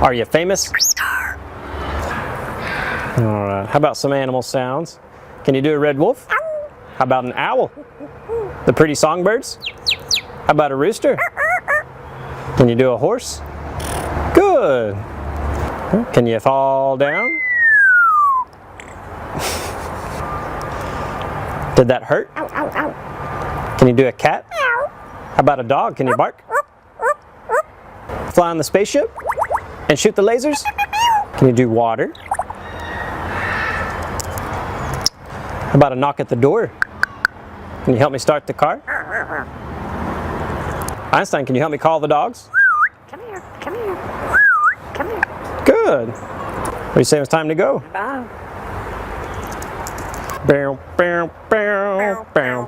Are you famous? All right. How about some animal sounds? Can you do a red wolf? How about an owl? The pretty songbirds? How about a rooster? Can you do a horse? Good. Can you fall down? Did that hurt? Can you do a cat? How about a dog? Can you bark? Fly on the spaceship? And shoot the lasers? Can you do water? How about a knock at the door? Can you help me start the car? Einstein, can you help me call the dogs? Come here, come here, come here. Good. What do you say it's time to go? Bye. Bow, bow, bow, bow,